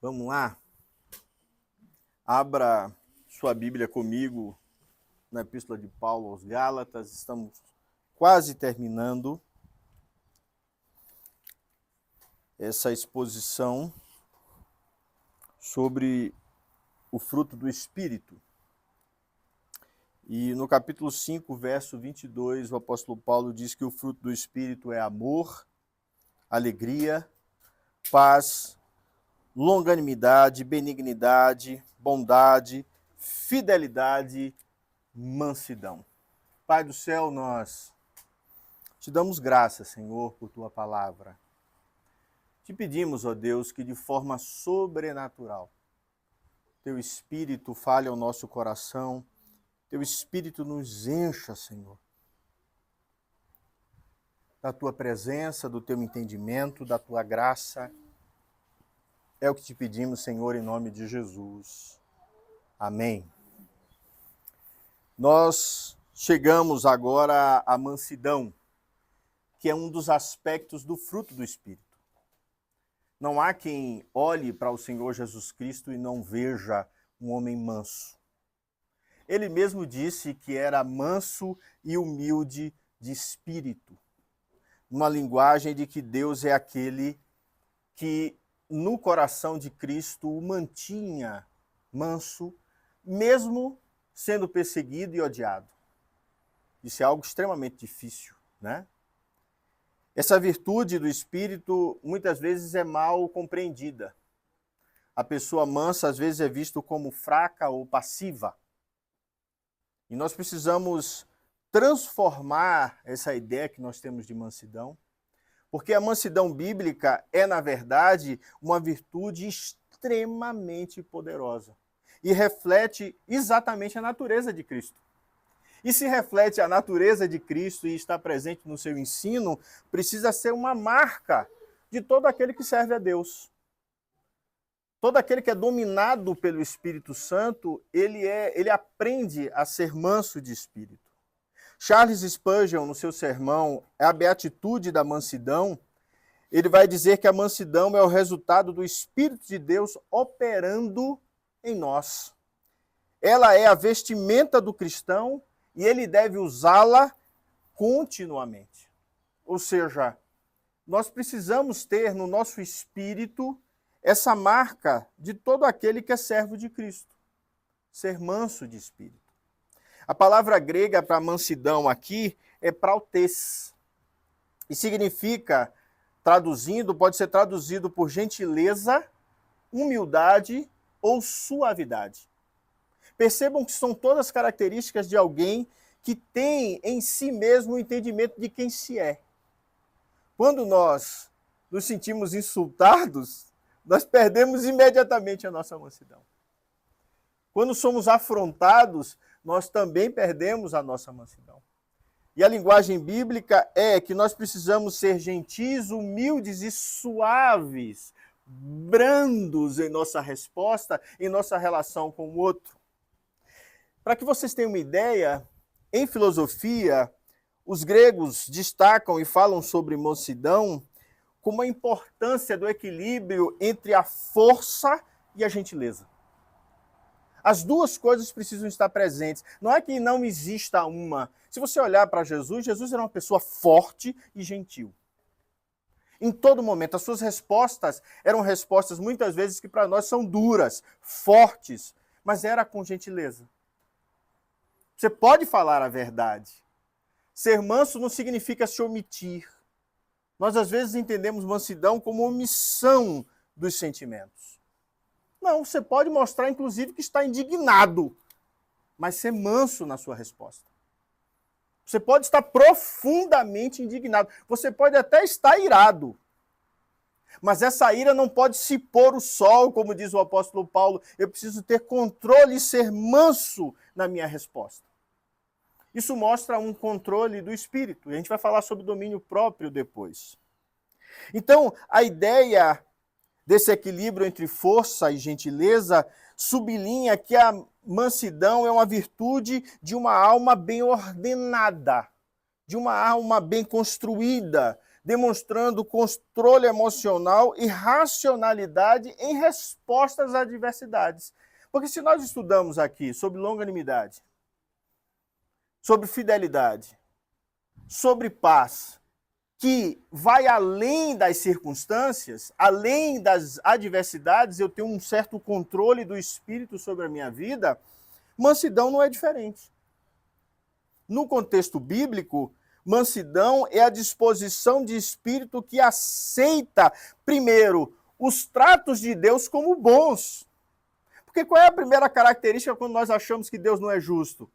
Vamos lá? Abra sua Bíblia comigo na Epístola de Paulo aos Gálatas. Estamos quase terminando essa exposição sobre o fruto do Espírito. E no capítulo 5, verso 22, o apóstolo Paulo diz que o fruto do Espírito é amor, alegria, paz, longanimidade, benignidade, bondade, fidelidade, mansidão. Pai do céu, nós te damos graças, Senhor, por tua palavra. Te pedimos, ó Deus, que de forma sobrenatural teu Espírito fale ao nosso coração, teu Espírito nos encha, Senhor, da tua presença, do teu entendimento, da tua graça. É o que te pedimos, Senhor, em nome de Jesus. Amém. Nós chegamos agora à mansidão, que é um dos aspectos do fruto do Espírito. Não há quem olhe para o Senhor Jesus Cristo e não veja um homem manso. Ele mesmo disse que era manso e humilde de espírito. Uma linguagem de que Deus é aquele que no coração de Cristo o mantinha manso, mesmo sendo perseguido e odiado. Isso é algo extremamente difícil, né? Essa virtude do Espírito muitas vezes é mal compreendida. A pessoa mansa às vezes é vista como fraca ou passiva. E nós precisamos transformar essa ideia que nós temos de mansidão, porque a mansidão bíblica é, na verdade, uma virtude extremamente poderosa e reflete exatamente a natureza de Cristo. E se reflete a natureza de Cristo e está presente no seu ensino, precisa ser uma marca de todo aquele que serve a Deus. Todo aquele que é dominado pelo Espírito Santo, ele aprende a ser manso de espírito. Charles Spurgeon, no seu sermão A Beatitude da Mansidão, ele vai dizer que a mansidão é o resultado do Espírito de Deus operando em nós. Ela é a vestimenta do cristão e ele deve usá-la continuamente. Ou seja, nós precisamos ter no nosso espírito essa marca de todo aquele que é servo de Cristo. Ser manso de espírito. A palavra grega para mansidão aqui é prautes. E significa, traduzindo, pode ser traduzido por gentileza, humildade ou suavidade. Percebam que são todas características de alguém que tem em si mesmo o entendimento de quem se é. Quando nós nos sentimos insultados, nós perdemos imediatamente a nossa mansidão. Quando somos afrontados, nós também perdemos a nossa mansidão. E a linguagem bíblica é que nós precisamos ser gentis, humildes e suaves, brandos em nossa resposta, em nossa relação com o outro. Para que vocês tenham uma ideia, em filosofia, os gregos destacam e falam sobre mansidão como a importância do equilíbrio entre a força e a gentileza. As duas coisas precisam estar presentes. Não é que não exista uma. Se você olhar para Jesus, Jesus era uma pessoa forte e gentil. Em todo momento, as suas respostas eram respostas muitas vezes que para nós são duras, fortes, mas era com gentileza. Você pode falar a verdade. Ser manso não significa se omitir. Nós às vezes entendemos mansidão como omissão dos sentimentos. Não, você pode mostrar inclusive que está indignado, mas ser manso na sua resposta. Você pode estar profundamente indignado. Você pode até estar irado. Mas essa ira não pode se pôr o sol, como diz o apóstolo Paulo. Eu preciso ter controle e ser manso na minha resposta. Isso mostra um controle do espírito. E a gente vai falar sobre domínio próprio depois. Então, a ideia desse equilíbrio entre força e gentileza sublinha que a mansidão é uma virtude de uma alma bem ordenada, de uma alma bem construída, demonstrando controle emocional e racionalidade em respostas às adversidades. Porque se nós estudamos aqui sobre longanimidade, sobre fidelidade, sobre paz, que vai além das circunstâncias, além das adversidades, eu tenho um certo controle do Espírito sobre a minha vida, mansidão não é diferente. No contexto bíblico, mansidão é a disposição de espírito que aceita, primeiro, os tratos de Deus como bons. Porque qual é a primeira característica quando nós achamos que Deus não é justo?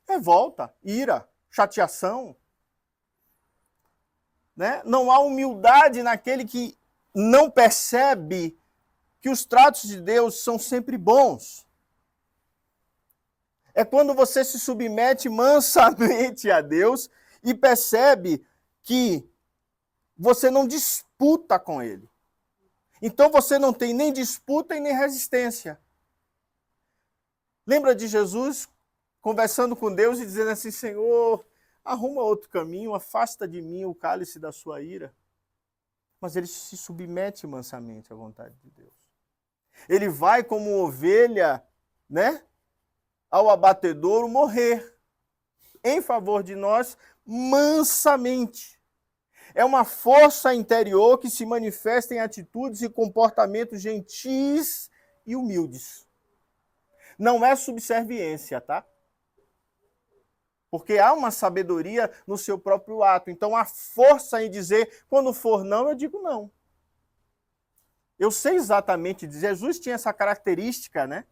Revolta, ira, chateação. Né? Não há humildade naquele que não percebe que os tratos de Deus são sempre bons. É quando você se submete mansamente a Deus e percebe que você não disputa com Ele. Então você não tem nem disputa e nem resistência. Lembra de Jesus conversando com Deus e dizendo assim, Senhor, arruma outro caminho, afasta de mim o cálice da sua ira. Mas ele se submete mansamente à vontade de Deus. Ele vai como ovelha, né, ao abatedouro morrer em favor de nós mansamente. É uma força interior que se manifesta em atitudes e comportamentos gentis e humildes. Não é subserviência, tá? Porque há uma sabedoria no seu próprio ato. Então, há força em dizer, quando for não, eu digo não. Eu sei exatamente, Jesus tinha essa característica, né?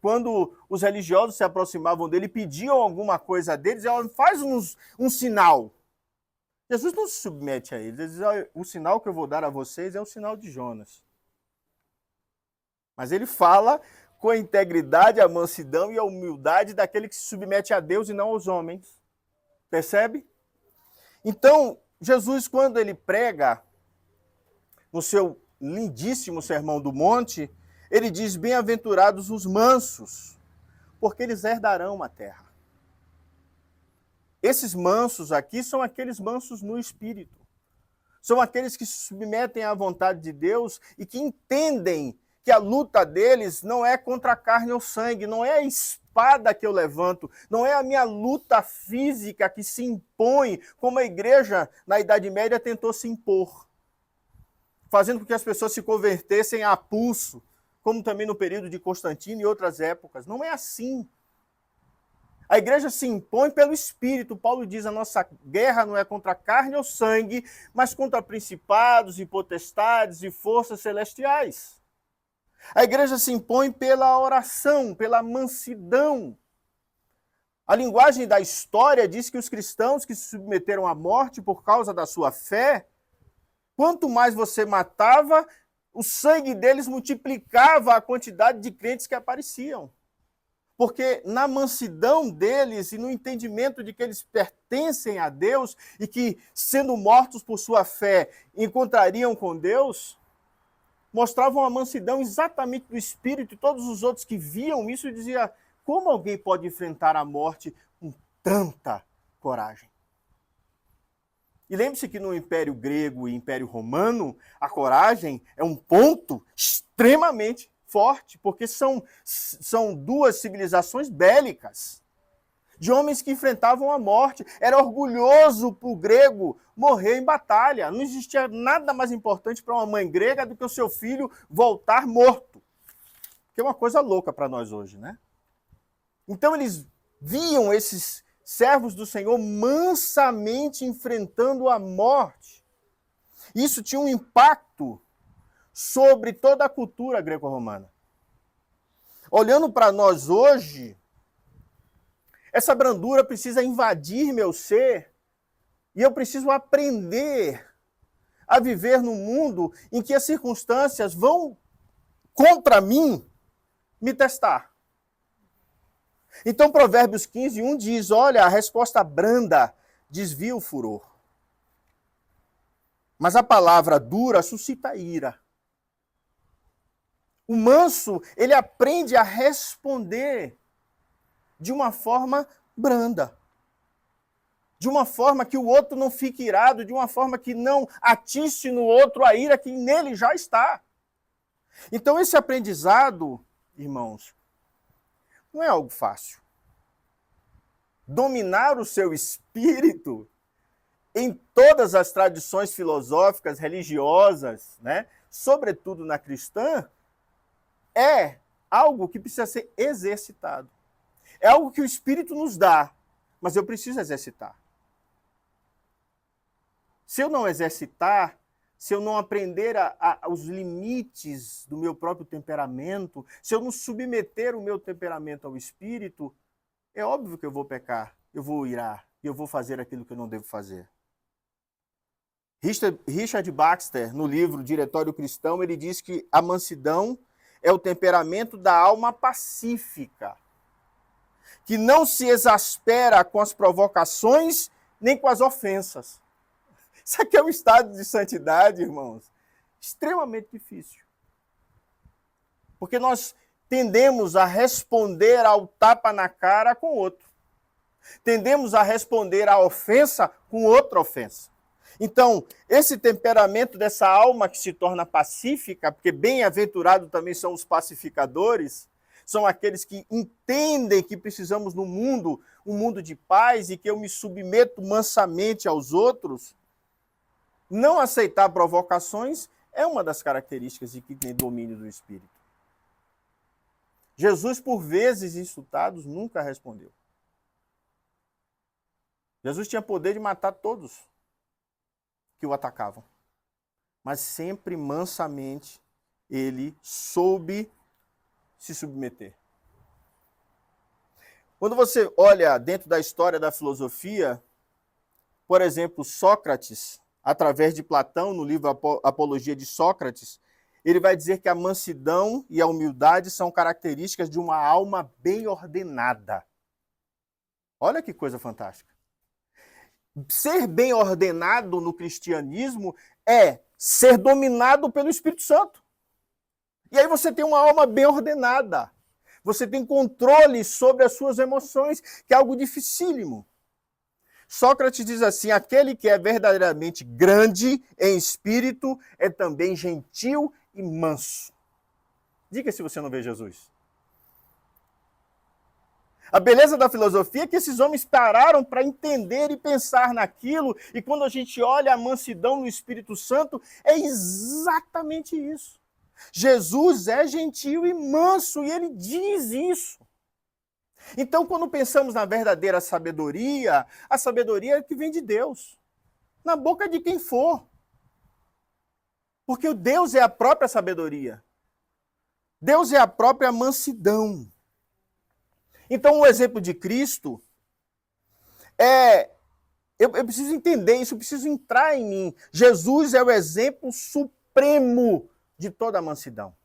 Quando os religiosos se aproximavam dele, pediam alguma coisa deles, diziam, faz um sinal. Jesus não se submete a eles. Ele diz, o sinal que eu vou dar a vocês é o sinal de Jonas. Mas ele fala com a integridade, a mansidão e a humildade daquele que se submete a Deus e não aos homens. Percebe? Então, Jesus, quando ele prega no seu lindíssimo Sermão do Monte, ele diz, bem-aventurados os mansos, porque eles herdarão a terra. Esses mansos aqui são aqueles mansos no espírito. São aqueles que se submetem à vontade de Deus e que entendem que a luta deles não é contra a carne ou sangue, não é a espada que eu levanto, não é a minha luta física que se impõe, como a igreja na Idade Média tentou se impor, fazendo com que as pessoas se convertessem a pulso, como também no período de Constantino e outras épocas. Não é assim. A igreja se impõe pelo Espírito. Paulo diz, a nossa guerra não é contra a carne ou sangue, mas contra principados e potestades e forças celestiais. A igreja se impõe pela oração, pela mansidão. A linguagem da história diz que os cristãos que se submeteram à morte por causa da sua fé, quanto mais você matava, o sangue deles multiplicava a quantidade de crentes que apareciam. Porque na mansidão deles e no entendimento de que eles pertencem a Deus e que, sendo mortos por sua fé, encontrariam com Deus, mostravam a mansidão exatamente do Espírito, e todos os outros que viam isso diziam, como alguém pode enfrentar a morte com tanta coragem? E lembre-se que no Império Grego e Império Romano, a coragem é um ponto extremamente forte, porque são duas civilizações bélicas, de homens que enfrentavam a morte. Era orgulhoso para o grego morrer em batalha. Não existia nada mais importante para uma mãe grega do que o seu filho voltar morto. Que é uma coisa louca para nós hoje, né? Então eles viam esses servos do Senhor mansamente enfrentando a morte. Isso tinha um impacto sobre toda a cultura greco-romana. Olhando para nós hoje, essa brandura precisa invadir meu ser e eu preciso aprender a viver num mundo em que as circunstâncias vão, contra mim, me testar. Então, Provérbios 15:1 diz, olha, a resposta branda desvia o furor. Mas a palavra dura suscita ira. O manso, ele aprende a responder de uma forma branda. de uma forma que o outro não fique irado, de uma forma que não atice no outro a ira que nele já está. Então, esse aprendizado, irmãos, não é algo fácil. Dominar o seu espírito em todas as tradições filosóficas, religiosas, né, sobretudo na cristã, é algo que precisa ser exercitado. É algo que o Espírito nos dá, mas eu preciso exercitar. Se eu não exercitar, se eu não aprender os limites do meu próprio temperamento, se eu não submeter o meu temperamento ao Espírito, é óbvio que eu vou pecar, eu vou irar, eu vou fazer aquilo que eu não devo fazer. Richard Baxter, no livro Diretório Cristão, ele diz que a mansidão é o temperamento da alma pacífica, que não se exaspera com as provocações nem com as ofensas. Isso aqui é um estado de santidade, irmãos, extremamente difícil. Porque nós tendemos a responder ao tapa na cara com outro. Tendemos a responder à ofensa com outra ofensa. Então, esse temperamento dessa alma que se torna pacífica, porque bem-aventurado também são os pacificadores, são aqueles que entendem que precisamos no mundo, um mundo de paz e que eu me submeto mansamente aos outros. Não aceitar provocações é uma das características de quem tem domínio do Espírito. Jesus, por vezes insultados, nunca respondeu. Jesus tinha poder de matar todos que o atacavam. Mas sempre mansamente ele soube se submeter. Quando você olha dentro da história da filosofia, por exemplo, Sócrates, através de Platão, no livro Apologia de Sócrates, ele vai dizer que a mansidão e a humildade são características de uma alma bem ordenada. Olha que coisa fantástica. Ser bem ordenado no cristianismo é ser dominado pelo Espírito Santo. E aí você tem uma alma bem ordenada. Você tem controle sobre as suas emoções, que é algo dificílimo. Sócrates diz assim: aquele que é verdadeiramente grande em espírito é também gentil e manso. Diga se você não vê Jesus. A beleza da filosofia é que esses homens pararam para entender e pensar naquilo, e quando a gente olha a mansidão no Espírito Santo, é exatamente isso. Jesus é gentil e manso, e ele diz isso. Então, quando pensamos na verdadeira sabedoria, a sabedoria é que vem de Deus, na boca de quem for. Porque o Deus é a própria sabedoria. Deus é a própria mansidão. Então, o exemplo de Cristo é... Eu preciso entender isso, eu preciso entrar em mim. Jesus é o exemplo supremo de toda a mansidão.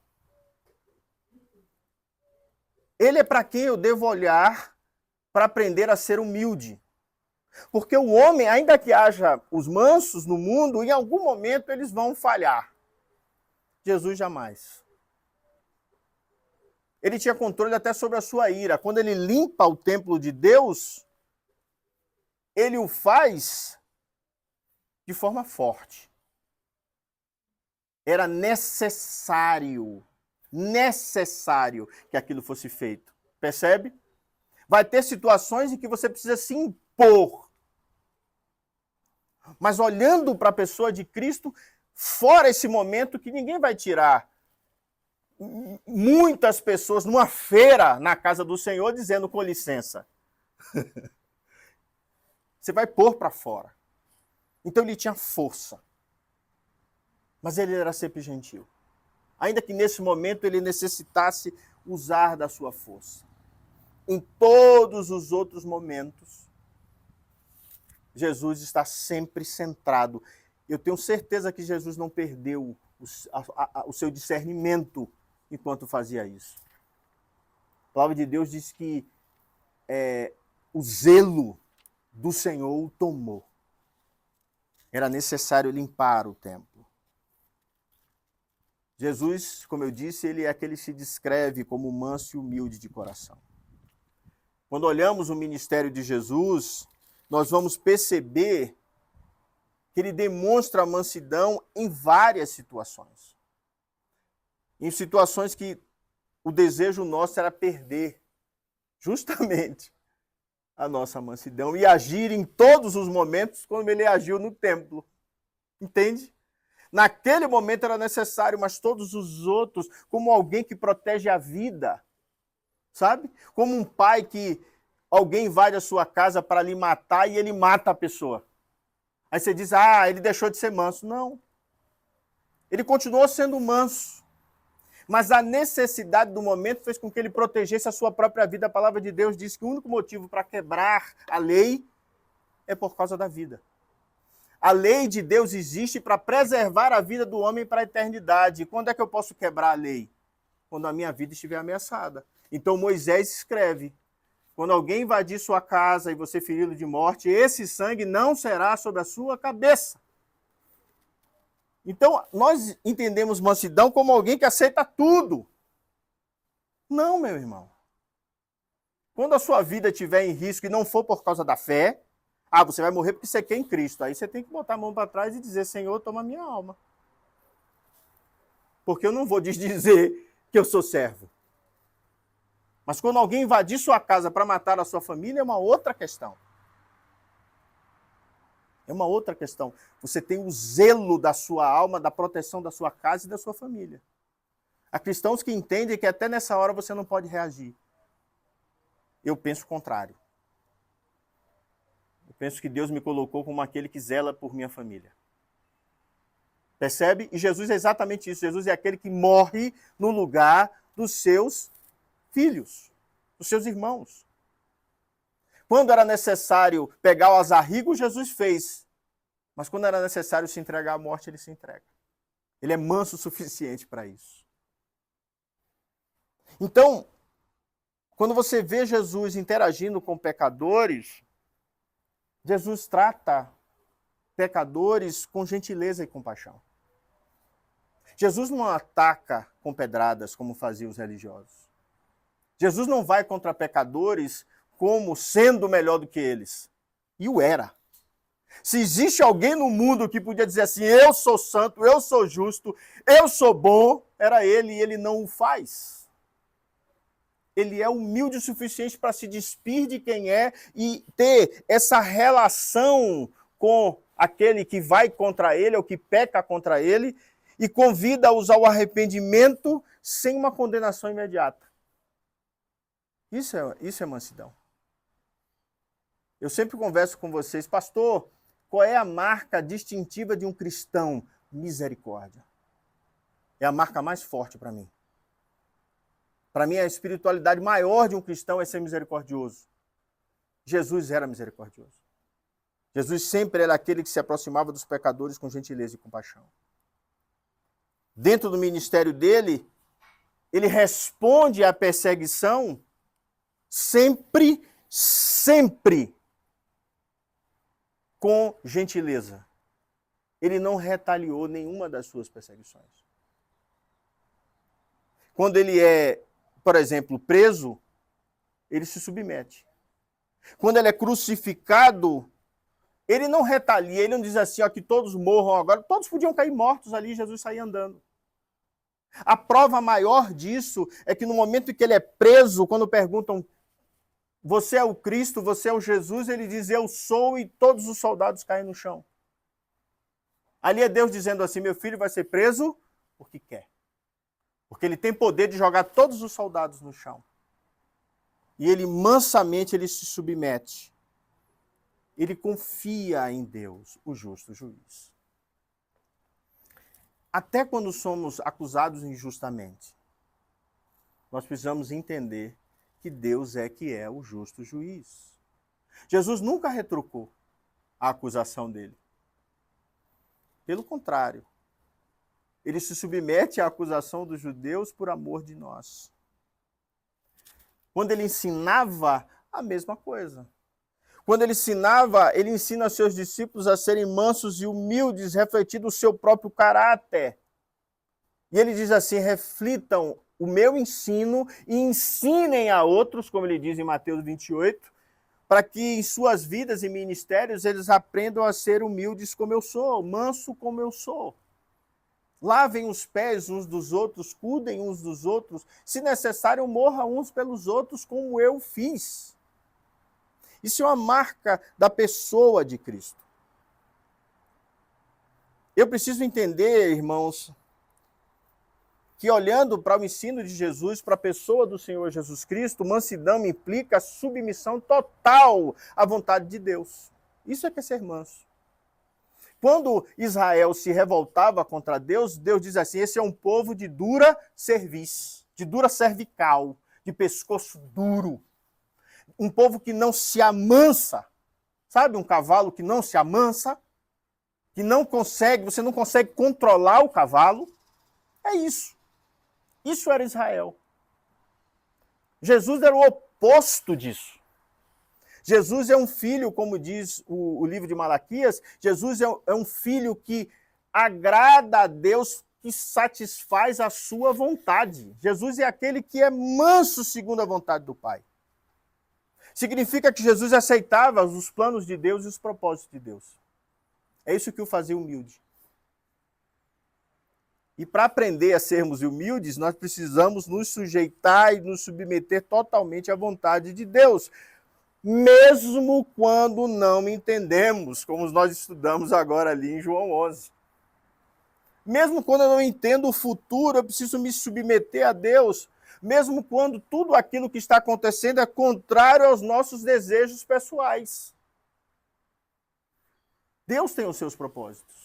Ele é para quem eu devo olhar para aprender a ser humilde. Porque o homem, ainda que haja os mansos no mundo, em algum momento eles vão falhar. Jesus jamais. Ele tinha controle até sobre a sua ira. Quando ele limpa o templo de Deus, ele o faz de forma forte. Era necessário que aquilo fosse feito. Percebe? Vai ter situações em que você precisa se impor. Mas olhando para a pessoa de Cristo, fora esse momento que ninguém vai tirar muitas pessoas numa feira na casa do Senhor dizendo com licença. Você vai pôr para fora. Então ele tinha força. Mas ele era sempre gentil. Ainda que nesse momento ele necessitasse usar da sua força. Em todos os outros momentos, Jesus está sempre centrado. Eu tenho certeza que Jesus não perdeu o seu discernimento enquanto fazia isso. A palavra de Deus diz que o zelo do Senhor o tomou. Era necessário limpar o templo. Jesus, como eu disse, ele é aquele que se descreve como manso e humilde de coração. Quando olhamos o ministério de Jesus, nós vamos perceber que ele demonstra a mansidão em várias situações. Em situações que o desejo nosso era perder justamente a nossa mansidão e agir em todos os momentos como ele agiu no templo. Entende? Naquele momento era necessário, mas todos os outros, como alguém que protege a vida, sabe? Como um pai que alguém invade a sua casa para lhe matar e ele mata a pessoa. Aí você diz, ele deixou de ser manso. Não. Ele continuou sendo manso. Mas a necessidade do momento fez com que ele protegesse a sua própria vida. A palavra de Deus diz que o único motivo para quebrar a lei é por causa da vida. A lei de Deus existe para preservar a vida do homem para a eternidade. E quando é que eu posso quebrar a lei? Quando a minha vida estiver ameaçada. Então Moisés escreve, quando alguém invadir sua casa e você feri-lo de morte, esse sangue não será sobre a sua cabeça. Então, nós entendemos mansidão como alguém que aceita tudo. Não, meu irmão. Quando a sua vida estiver em risco e não for por causa da fé, você vai morrer porque você quer em Cristo. Aí você tem que botar a mão para trás e dizer, Senhor, toma minha alma. Porque eu não vou dizer que eu sou servo. Mas quando alguém invadir sua casa para matar a sua família, é uma outra questão. É uma outra questão. Você tem o zelo da sua alma, da proteção da sua casa e da sua família. Há cristãos que entendem que até nessa hora você não pode reagir. Eu penso o contrário. Eu penso que Deus me colocou como aquele que zela por minha família. Percebe? E Jesus é exatamente isso. Jesus é aquele que morre no lugar dos seus filhos, dos seus irmãos. Quando era necessário pegar o azarrigo, Jesus fez. Mas quando era necessário se entregar à morte, ele se entrega. Ele é manso o suficiente para isso. Então, quando você vê Jesus interagindo com pecadores, Jesus trata pecadores com gentileza e compaixão. Jesus não ataca com pedradas como faziam os religiosos. Jesus não vai contra pecadores como sendo melhor do que eles. E o era. Se existe alguém no mundo que podia dizer assim, eu sou santo, eu sou justo, eu sou bom, era ele, e ele não o faz. Ele é humilde o suficiente para se despir de quem é e ter essa relação com aquele que vai contra ele, ou que peca contra ele, e convida-os ao arrependimento sem uma condenação imediata. Isso é mansidão. Eu sempre converso com vocês, pastor, qual é a marca distintiva de um cristão? Misericórdia. É a marca mais forte para mim. Para mim, a espiritualidade maior de um cristão é ser misericordioso. Jesus era misericordioso. Jesus sempre era aquele que se aproximava dos pecadores com gentileza e compaixão. Dentro do ministério dele, ele responde à perseguição sempre com gentileza. Ele não retaliou nenhuma das suas perseguições. Quando ele é, por exemplo, preso, ele se submete. Quando ele é crucificado, ele não retalia, ele não diz assim, que todos morram agora. Todos podiam cair mortos ali, Jesus saía andando. A prova maior disso é que no momento em que ele é preso, quando perguntam, você é o Cristo, você é o Jesus, ele diz, eu sou, e todos os soldados caem no chão. Ali é Deus dizendo assim, meu filho vai ser preso porque quer. Porque ele tem poder de jogar todos os soldados no chão. E ele mansamente ele se submete. Ele confia em Deus, o justo juiz. Até quando somos acusados injustamente, nós precisamos entender que Deus é que é o justo juiz. Jesus nunca retrucou a acusação dele. Pelo contrário, ele se submete à acusação dos judeus por amor de nós. Quando ele ensinava, a mesma coisa. Quando ele ensinava, ele ensina aos seus discípulos a serem mansos e humildes, refletindo o seu próprio caráter. E ele diz assim, reflitam o meu ensino e ensinem a outros, como ele diz em Mateus 28, para que em suas vidas e ministérios eles aprendam a ser humildes como eu sou, manso como eu sou. Lavem os pés uns dos outros, cuidem uns dos outros. Se necessário, morram uns pelos outros, como eu fiz. Isso é uma marca da pessoa de Cristo. Eu preciso entender, irmãos, que olhando para o ensino de Jesus, para a pessoa do Senhor Jesus Cristo, mansidão implica submissão total à vontade de Deus. Isso é que é ser manso. Quando Israel se revoltava contra Deus, Deus diz assim, esse é um povo de dura cerviz, de dura cervical, de pescoço duro. Um povo que não se amansa. Sabe um cavalo que não se amansa? Que não consegue, você não consegue controlar o cavalo? É isso. Isso era Israel. Jesus era o oposto disso. Jesus é um filho, como diz o livro de Malaquias, Jesus é um filho que agrada a Deus, que satisfaz a sua vontade. Jesus é aquele que é manso segundo a vontade do Pai. Significa que Jesus aceitava os planos de Deus e os propósitos de Deus. É isso que o fazia humilde. E para aprender a sermos humildes, nós precisamos nos sujeitar e nos submeter totalmente à vontade de Deus. Mesmo quando não entendemos, como nós estudamos agora ali em João 11. Mesmo quando eu não entendo o futuro, eu preciso me submeter a Deus. Mesmo quando tudo aquilo que está acontecendo é contrário aos nossos desejos pessoais. Deus tem os seus propósitos.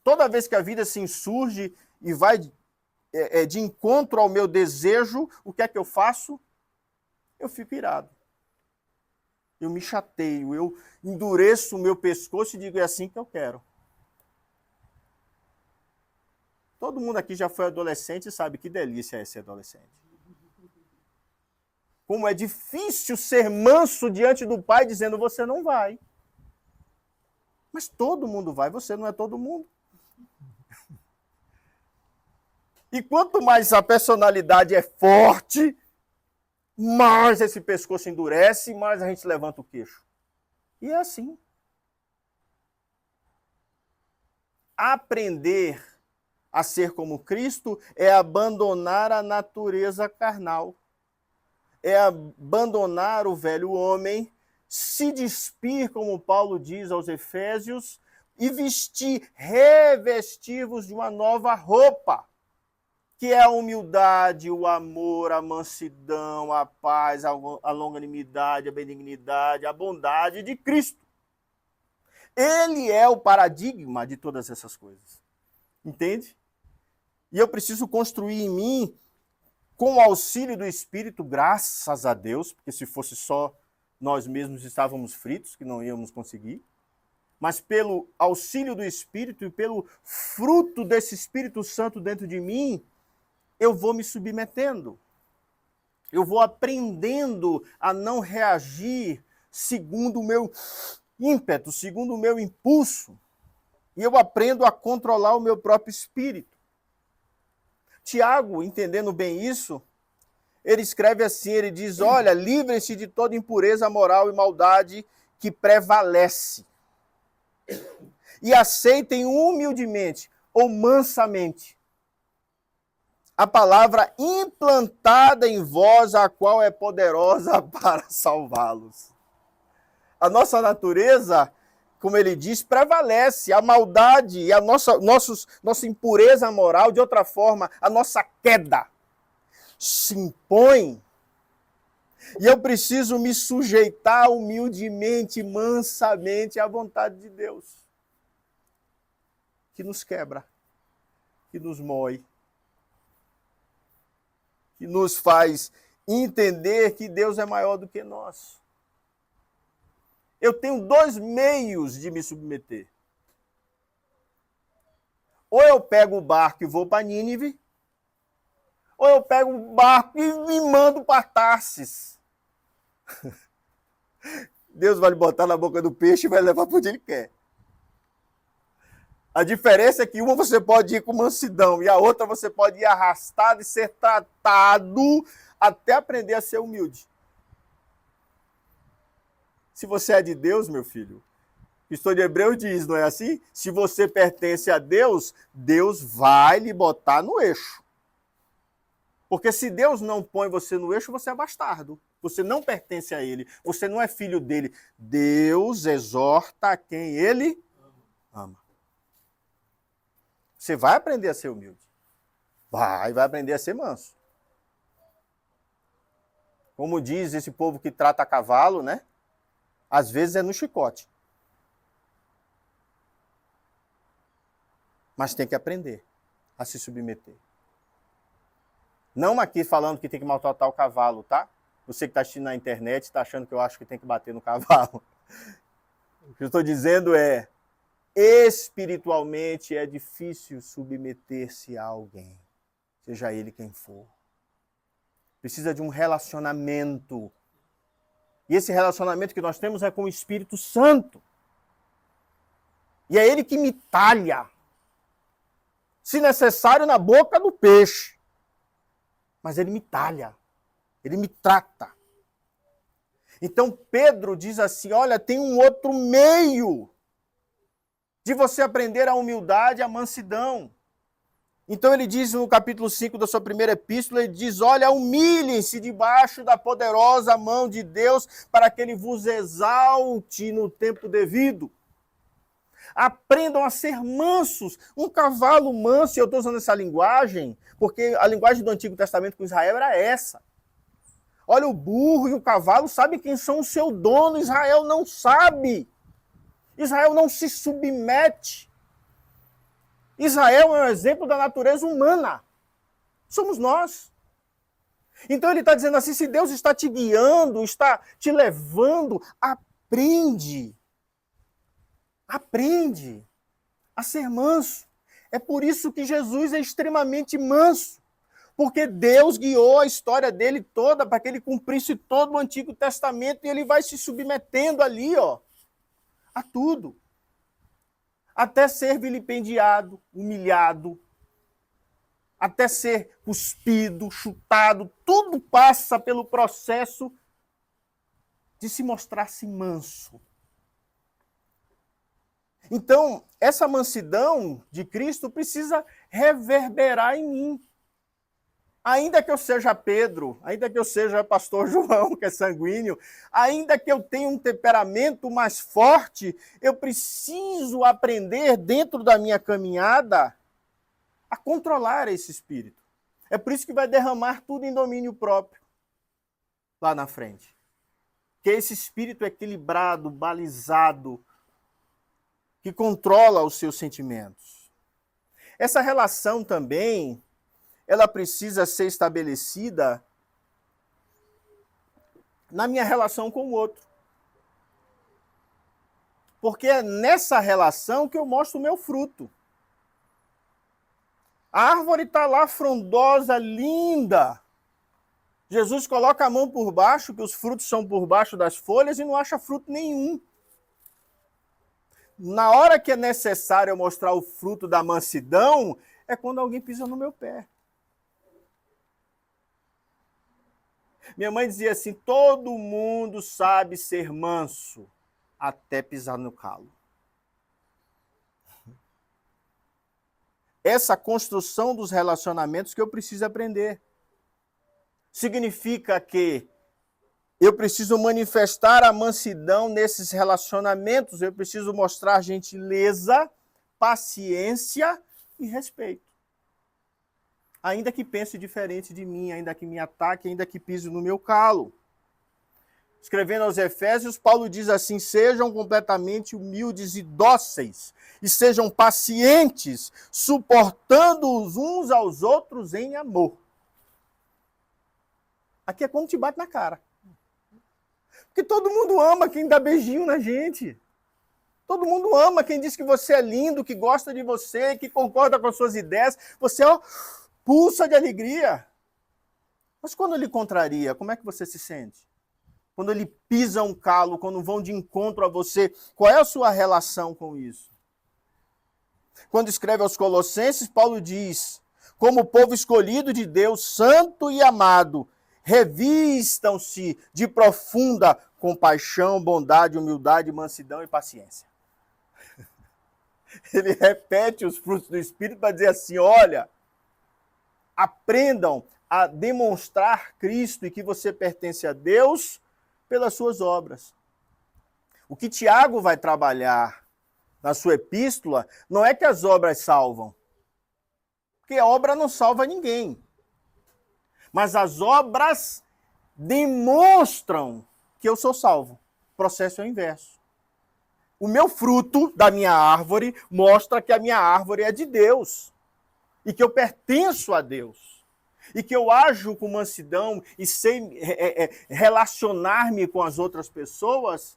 Toda vez que a vida se insurge e vai de encontro ao meu desejo, o que é que eu faço? Eu fico irado. Eu me chateio, eu endureço o meu pescoço e digo, é assim que eu quero. Todo mundo aqui já foi adolescente e sabe que delícia é ser adolescente. Como é difícil ser manso diante do pai dizendo, você não vai. Mas todo mundo vai, você não é todo mundo. E quanto mais a personalidade é forte, mais esse pescoço endurece, mais a gente levanta o queixo. E é assim. Aprender a ser como Cristo é abandonar a natureza carnal. É abandonar o velho homem, se despir, como Paulo diz aos Efésios, e revestir-vos de uma nova roupa, que é a humildade, o amor, a mansidão, a paz, a longanimidade, a benignidade, a bondade de Cristo. Ele é o paradigma de todas essas coisas. Entende? E eu preciso construir em mim, com o auxílio do Espírito, graças a Deus, porque se fosse só nós mesmos estávamos fritos, que não íamos conseguir, mas pelo auxílio do Espírito e pelo fruto desse Espírito Santo dentro de mim, eu vou me submetendo. Eu vou aprendendo a não reagir segundo o meu ímpeto, segundo o meu impulso. E eu aprendo a controlar o meu próprio espírito. Tiago, entendendo bem isso, ele escreve assim, ele diz, olha, livrem-se de toda impureza moral e maldade que prevalece. E aceitem humildemente ou mansamente a palavra implantada em vós, a qual é poderosa para salvá-los. A nossa natureza, como ele diz, prevalece. A maldade e a nossa impureza moral, de outra forma, a nossa queda se impõe. E eu preciso me sujeitar humildemente, mansamente à vontade de Deus, que nos quebra, que nos moe, que nos faz entender que Deus é maior do que nós. Eu tenho dois meios de me submeter. Ou eu pego o barco e vou para Nínive, ou eu pego o barco e me mando para Tarsis. Deus vai lhe botar na boca do peixe e vai levar para onde ele quer. A diferença é que uma você pode ir com mansidão e a outra você pode ir arrastado e ser tratado até aprender a ser humilde. Se você é de Deus, meu filho, o Estou de Hebreus diz, não é assim? Se você pertence a Deus, Deus vai lhe botar no eixo. Porque se Deus não põe você no eixo, você é bastardo. Você não pertence a Ele. Você não é filho dele. Deus exorta a quem Ele ama. Você vai aprender a ser humilde. Vai aprender a ser manso. Como diz esse povo que trata a cavalo, né? Às vezes é no chicote. Mas tem que aprender a se submeter. Não aqui falando que tem que maltratar o cavalo, tá? Você que está assistindo na internet está achando que eu acho que tem que bater no cavalo. O que eu estou dizendo é, espiritualmente é difícil submeter-se a alguém, seja ele quem for. Precisa de um relacionamento. E esse relacionamento que nós temos é com o Espírito Santo. E é ele que me talha. Se necessário, na boca do peixe. Mas ele me talha. Ele me trata. Então Pedro diz assim, olha, tem um outro meio de você aprender a humildade, a mansidão. Então ele diz no capítulo 5 da sua primeira epístola, ele diz, olha, humilhem-se debaixo da poderosa mão de Deus para que ele vos exalte no tempo devido. Aprendam a ser mansos. Um cavalo manso, e eu estou usando essa linguagem, porque a linguagem do Antigo Testamento com Israel era essa. Olha, o burro e o cavalo sabem quem são o seu dono, Israel não sabe. Israel não se submete. Israel é um exemplo da natureza humana. Somos nós. Então ele está dizendo assim, se Deus está te guiando, está te levando, aprende. Aprende a ser manso. É por isso que Jesus é extremamente manso. Porque Deus guiou a história dele toda para que ele cumprisse todo o Antigo Testamento e ele vai se submetendo ali, ó, a tudo. Até ser vilipendiado, humilhado, até ser cuspido, chutado, tudo passa pelo processo de se mostrar-se manso. Então, essa mansidão de Cristo precisa reverberar em mim. Ainda que eu seja Pedro, ainda que eu seja pastor João, que é sanguíneo, ainda que eu tenha um temperamento mais forte, eu preciso aprender dentro da minha caminhada a controlar esse espírito. É por isso que vai derramar tudo em domínio próprio lá na frente. Que esse espírito equilibrado, balizado, que controla os seus sentimentos. Essa relação também, ela precisa ser estabelecida na minha relação com o outro. Porque é nessa relação que eu mostro o meu fruto. A árvore está lá frondosa, linda. Jesus coloca a mão por baixo, que os frutos são por baixo das folhas, e não acha fruto nenhum. Na hora que é necessário eu mostrar o fruto da mansidão, é quando alguém pisa no meu pé. Minha mãe dizia assim, todo mundo sabe ser manso, até pisar no calo. Essa construção dos relacionamentos que eu preciso aprender. Significa que eu preciso manifestar a mansidão nesses relacionamentos, eu preciso mostrar gentileza, paciência e respeito. Ainda que pense diferente de mim, ainda que me ataque, ainda que pise no meu calo. Escrevendo aos Efésios, Paulo diz assim, sejam completamente humildes e dóceis, e sejam pacientes, suportando-os uns aos outros em amor. Aqui é quando te bate na cara. Porque todo mundo ama quem dá beijinho na gente. Todo mundo ama quem diz que você é lindo, que gosta de você, que concorda com as suas ideias. Você, ó, pulsa de alegria. Mas quando ele contraria, como é que você se sente? Quando ele pisa um calo, quando vão de encontro a você, qual é a sua relação com isso? Quando escreve aos Colossenses, Paulo diz, como povo escolhido de Deus, santo e amado, revistam-se de profunda compaixão, bondade, humildade, mansidão e paciência. Ele repete os frutos do Espírito para dizer assim, olha, aprendam a demonstrar Cristo e que você pertence a Deus pelas suas obras. O que Tiago vai trabalhar na sua epístola não é que as obras salvam, porque a obra não salva ninguém. Mas as obras demonstram que eu sou salvo. O processo é o inverso. O meu fruto da minha árvore mostra que a minha árvore é de Deus e que eu pertenço a Deus. E que eu ajo com mansidão e sei relacionar-me com as outras pessoas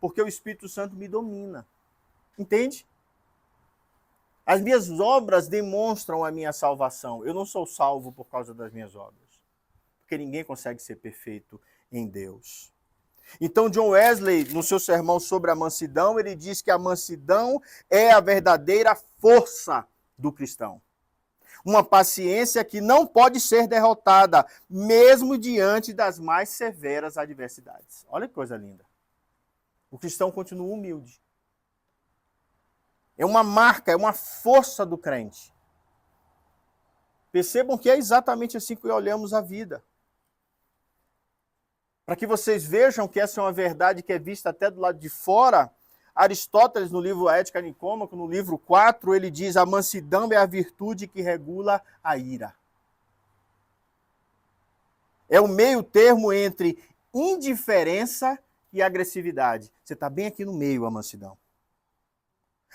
porque o Espírito Santo me domina. Entende? As minhas obras demonstram a minha salvação. Eu não sou salvo por causa das minhas obras. Porque ninguém consegue ser perfeito em Deus. Então, John Wesley, no seu sermão sobre a mansidão, ele diz que a mansidão é a verdadeira força do cristão. Uma paciência que não pode ser derrotada, mesmo diante das mais severas adversidades. Olha que coisa linda. O cristão continua humilde. É uma marca, é uma força do crente. Percebam que é exatamente assim que olhamos a vida. Para que vocês vejam que essa é uma verdade que é vista até do lado de fora, Aristóteles, no livro Ética Nicômaco, no livro 4, ele diz: a mansidão é a virtude que regula a ira. É o meio termo entre indiferença e agressividade. Você está bem aqui no meio, a mansidão.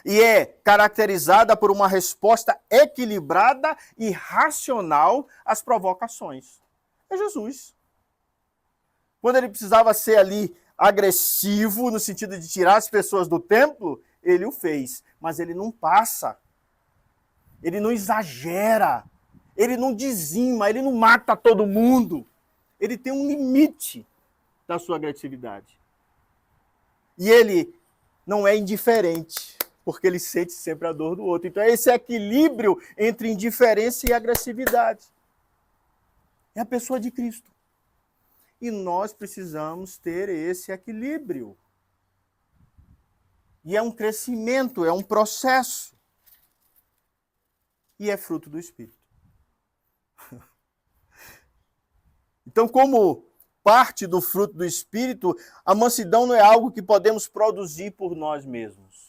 E é caracterizada por uma resposta equilibrada e racional às provocações. É Jesus. Quando ele precisava ser ali agressivo, no sentido de tirar as pessoas do templo, ele o fez. Mas ele não passa. Ele não exagera. Ele não dizima, ele não mata todo mundo. Ele tem um limite da sua agressividade. E ele não é indiferente, porque ele sente sempre a dor do outro. Então é esse equilíbrio entre indiferença e agressividade. É a pessoa de Cristo. E nós precisamos ter esse equilíbrio. E é um crescimento, é um processo. E é fruto do Espírito. Então, como parte do fruto do Espírito, a mansidão não é algo que podemos produzir por nós mesmos.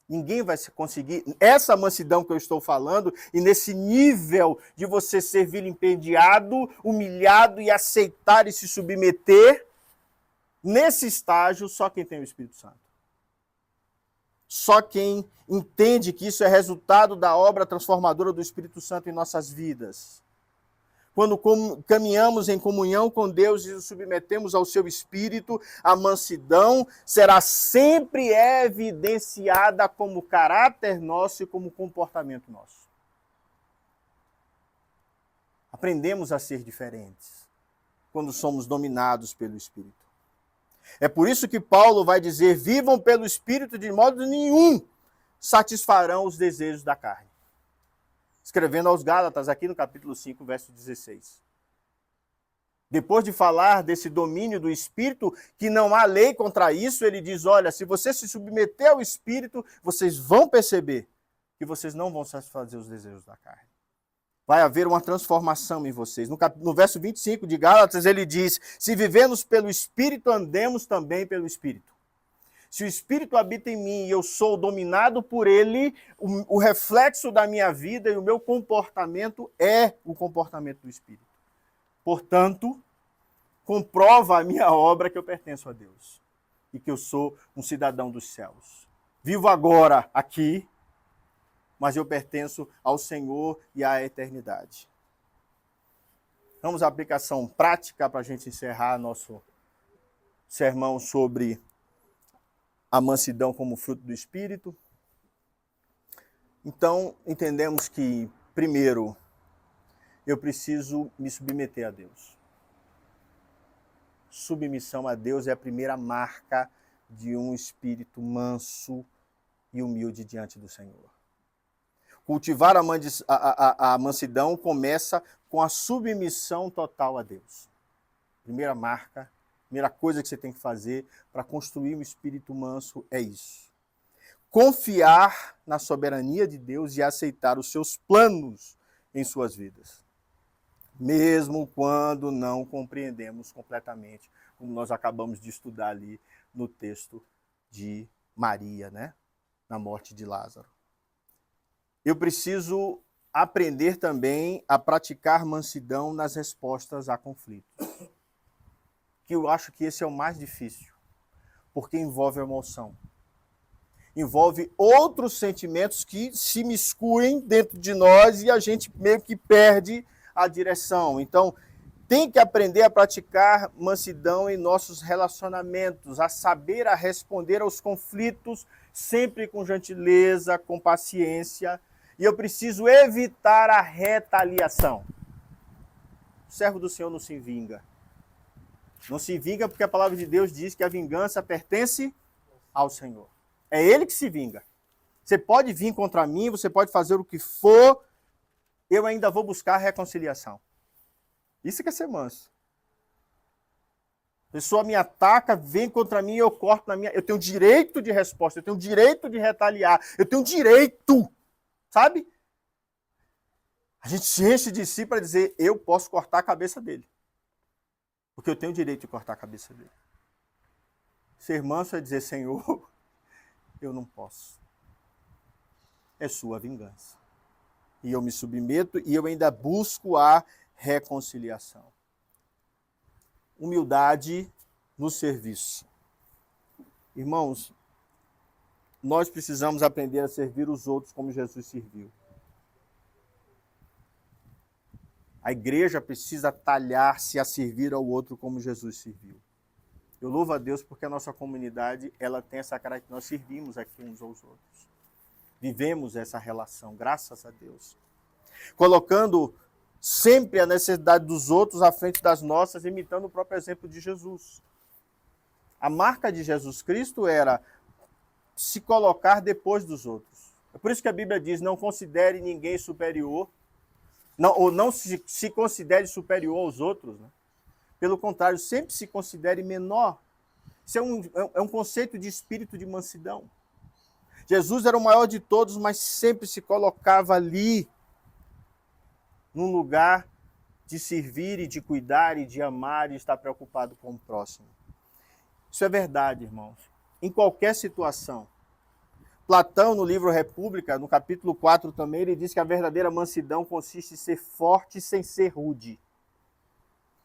Ninguém vai conseguir. Essa mansidão que eu estou falando, e nesse nível de você ser vilipendiado, humilhado e aceitar e se submeter, nesse estágio, só quem tem o Espírito Santo. Só quem entende que isso é resultado da obra transformadora do Espírito Santo em nossas vidas. Quando caminhamos em comunhão com Deus e nos submetemos ao seu Espírito, a mansidão será sempre evidenciada como caráter nosso e como comportamento nosso. Aprendemos a ser diferentes quando somos dominados pelo Espírito. É por isso que Paulo vai dizer: vivam pelo Espírito, de modo nenhum satisfarão os desejos da carne. Escrevendo aos Gálatas, aqui no capítulo 5, verso 16. Depois de falar desse domínio do Espírito, que não há lei contra isso, ele diz: olha, se você se submeter ao Espírito, vocês vão perceber que vocês não vão satisfazer os desejos da carne. Vai haver uma transformação em vocês. No verso 25 de Gálatas, ele diz: se vivemos pelo Espírito, andemos também pelo Espírito. Se o Espírito habita em mim e eu sou dominado por ele, o reflexo da minha vida e o meu comportamento é o comportamento do Espírito. Portanto, comprova a minha obra que eu pertenço a Deus e que eu sou um cidadão dos céus. Vivo agora aqui, mas eu pertenço ao Senhor e à eternidade. Vamos à aplicação prática para a gente encerrar nosso sermão sobre a mansidão como fruto do Espírito. Então, entendemos que, primeiro, eu preciso me submeter a Deus. Submissão a Deus é a primeira marca de um espírito manso e humilde diante do Senhor. Cultivar a mansidão começa com a submissão total a Deus. Primeira marca Primeira coisa que você tem que fazer para construir um espírito manso é isso. Confiar na soberania de Deus e aceitar os seus planos em suas vidas. Mesmo quando não compreendemos completamente, como nós acabamos de estudar ali no texto de Maria, né? Na morte de Lázaro. Eu preciso aprender também a praticar mansidão nas respostas a conflitos. Que eu acho que esse é o mais difícil, porque envolve emoção. Envolve outros sentimentos que se miscuem dentro de nós e a gente meio que perde a direção. Então, tem que aprender a praticar mansidão em nossos relacionamentos, a saber a responder aos conflitos sempre com gentileza, com paciência. E eu preciso evitar a retaliação. O servo do Senhor não se vinga. Não se vinga porque a palavra de Deus diz que a vingança pertence ao Senhor. É Ele que se vinga. Você pode vir contra mim, você pode fazer o que for, eu ainda vou buscar a reconciliação. Isso que é ser manso. A pessoa me ataca, vem contra mim e eu corto na minha... Eu tenho direito de resposta, eu tenho direito de retaliar, eu tenho direito, sabe? A gente se enche de si para dizer, eu posso cortar a cabeça dele. Porque eu tenho o direito de cortar a cabeça dele. Ser manso é dizer, Senhor, eu não posso. É sua vingança. E eu me submeto e eu ainda busco a reconciliação. Humildade no serviço. Irmãos, nós precisamos aprender a servir os outros como Jesus serviu. A igreja precisa talhar-se a servir ao outro como Jesus serviu. Eu louvo a Deus porque a nossa comunidade ela tem essa característica. Nós servimos aqui uns aos outros. Vivemos essa relação, graças a Deus. Colocando sempre a necessidade dos outros à frente das nossas, imitando o próprio exemplo de Jesus. A marca de Jesus Cristo era se colocar depois dos outros. É por isso que a Bíblia diz, não considere ninguém superior, não se considere superior aos outros. Né? Pelo contrário, sempre se considere menor. Isso é um conceito de espírito de mansidão. Jesus era o maior de todos, mas sempre se colocava ali, num lugar de servir e de cuidar e de amar e estar preocupado com o próximo. Isso é verdade, irmãos. Em qualquer situação. Platão, no livro República, no capítulo 4 também, ele diz que a verdadeira mansidão consiste em ser forte sem ser rude.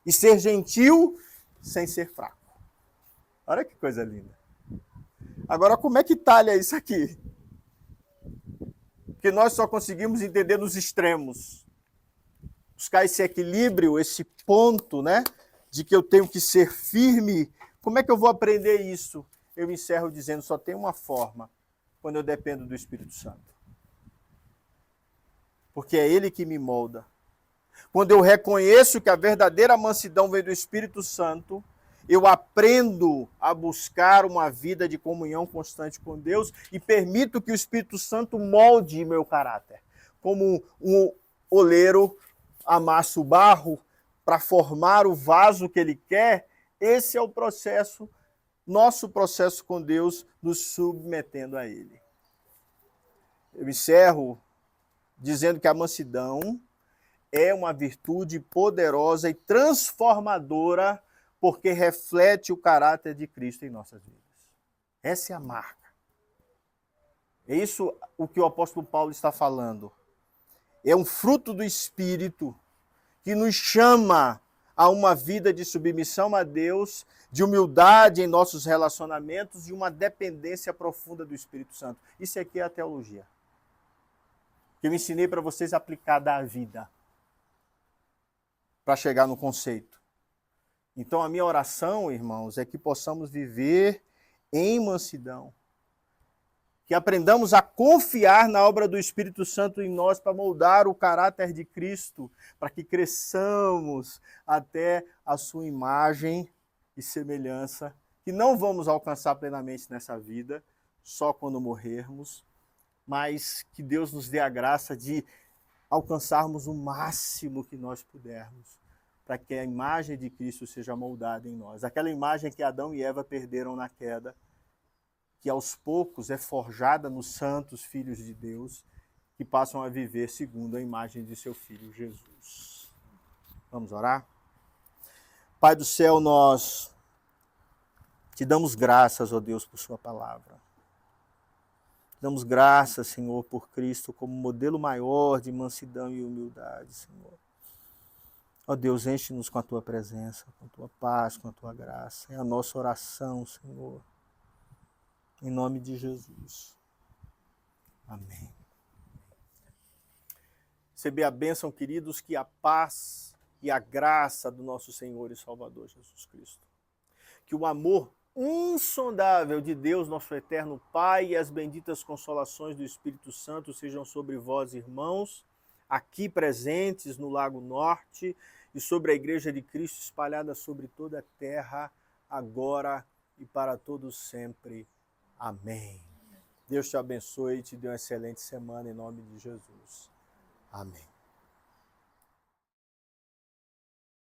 E ser gentil sem ser fraco. Olha que coisa linda. Agora, como é que talha isso aqui? Porque nós só conseguimos entender nos extremos. Buscar esse equilíbrio, esse ponto, né? De que eu tenho que ser firme. Como é que eu vou aprender isso? Eu encerro dizendo, só tem uma forma, quando eu dependo do Espírito Santo. Porque é Ele que me molda. Quando eu reconheço que a verdadeira mansidão vem do Espírito Santo, eu aprendo a buscar uma vida de comunhão constante com Deus e permito que o Espírito Santo molde meu caráter. Como um oleiro amassa o barro para formar o vaso que ele quer, esse é o processo, nosso processo com Deus, nos submetendo a Ele. Eu encerro dizendo que a mansidão é uma virtude poderosa e transformadora porque reflete o caráter de Cristo em nossas vidas. Essa é a marca. É isso o que o apóstolo Paulo está falando. É um fruto do Espírito que nos chama a uma vida de submissão a Deus, de humildade em nossos relacionamentos e uma dependência profunda do Espírito Santo. Isso aqui é a teologia. Que eu ensinei para vocês aplicar da vida para chegar no conceito. Então, a minha oração, irmãos, é que possamos viver em mansidão. Que aprendamos a confiar na obra do Espírito Santo em nós para moldar o caráter de Cristo, para que cresçamos até a sua imagem e semelhança, que não vamos alcançar plenamente nessa vida, só quando morrermos, mas que Deus nos dê a graça de alcançarmos o máximo que nós pudermos, para que a imagem de Cristo seja moldada em nós. Aquela imagem que Adão e Eva perderam na queda, que aos poucos é forjada nos santos filhos de Deus, que passam a viver segundo a imagem de seu Filho Jesus. Vamos orar? Pai do céu, nós te damos graças, ó Deus, por sua palavra. Te damos graças, Senhor, por Cristo como modelo maior de mansidão e humildade, Senhor. Ó Deus, enche-nos com a tua presença, com a tua paz, com a tua graça. É a nossa oração, Senhor. Em nome de Jesus. Amém. Receber a bênção, queridos, que a paz e a graça do nosso Senhor e Salvador Jesus Cristo, que o amor insondável de Deus, nosso eterno Pai, e as benditas consolações do Espírito Santo sejam sobre vós, irmãos, aqui presentes no Lago Norte, e sobre a Igreja de Cristo espalhada sobre toda a terra, agora e para todos sempre. Amém. Deus te abençoe e te dê uma excelente semana em nome de Jesus. Amém.